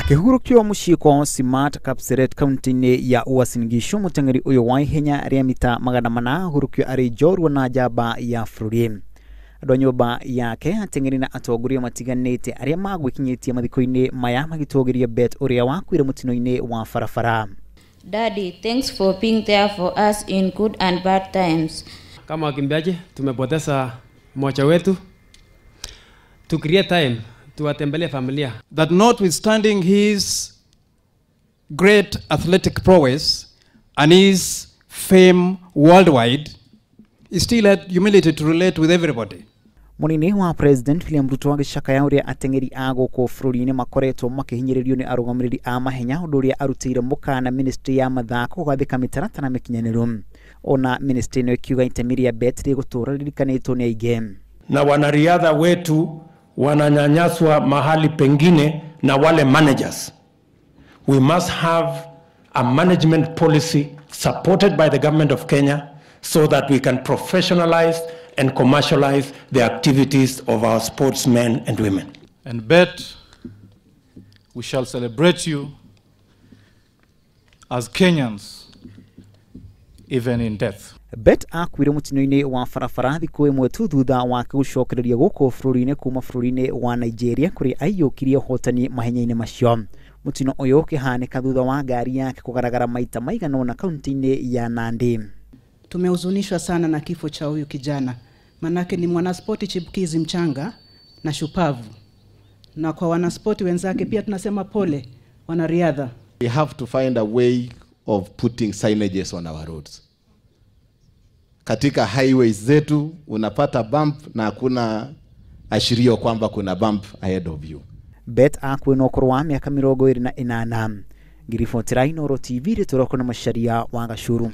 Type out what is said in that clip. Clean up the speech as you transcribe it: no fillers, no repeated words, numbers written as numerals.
Akihurukio mucii-kwao simat kapsaret kaunti-ini ya Uasin Gishu, Muteng'eri uyu wa ihenya ria mita magana mana hurukio ari jorwa na jaba ya bururi. Andũ a nyũmba yake Muteng'eri na Atongoria matiganite aria magwikinyitie mathiko-ini maya magitongoria Bett uria wakuire mutino-ini wa barabara. Daddy, thanks for being there for us in good and bad times. Kama wakimbiaji tumepoteza mmoja wetu. To create time tuwatembelee familia. That notwithstanding his great athletic prowess and his fame worldwide, he still had humility to relate with everybody. Munini wa President William Ruto agicaka ya uria ateng'eri agũkũ bũrũri-inĩ makoretwo makihinyĩrĩrio ni arũgamĩrĩri a mahenya ũndũ ũrĩa arutĩire mũkana ministry ya mathako gũgathĩka mĩtaratara mĩkinyanĩru. Ona ministry ĩno ĩkiuga itemi rĩa Bett rĩgũtũũra ririkanĩtwo nĩ aingĩ. Na wanariadha wetu wananyanyaswa mahali pengine na wale managers. We must have a management policy supported by the government of Kenya so that we can professionalize and commercialize the activities of our sportsmen and women. And Bett, we shall celebrate you as Kenyans, even in death. Bett akuire mutino-ini wa barabara thikũ ĩmwe tu thutha wake gũcokereria gũkũ bũrũri-inĩ kuma bũrũri-inĩ wa Nigeria kũrĩa aiyũkirie ũhotani mahenya-inĩ macio. Mutino ũyũ ũkĩhanĩka thutha wa ngari yake kũgaragara maita maigana ũna kaunti-inĩ ya Nandi. Tumehuzunishwa sana na kifo cha huyu kijana. Manake ni mwanaspoti chipukizi mchanga na shupavu. Na kwa wanaspoti wenzake pia tunasema pole wanariadha. We have to find a way of putting signages on our roads. Katika highways zetu unapata bump na hakuna ashirio kwamba kuna bump ahead of you. Bett akuwe na ũkũrũ wa mĩaka 28. Ngiribotera Inooro TV rĩtũroko na macharia wa Gachuru.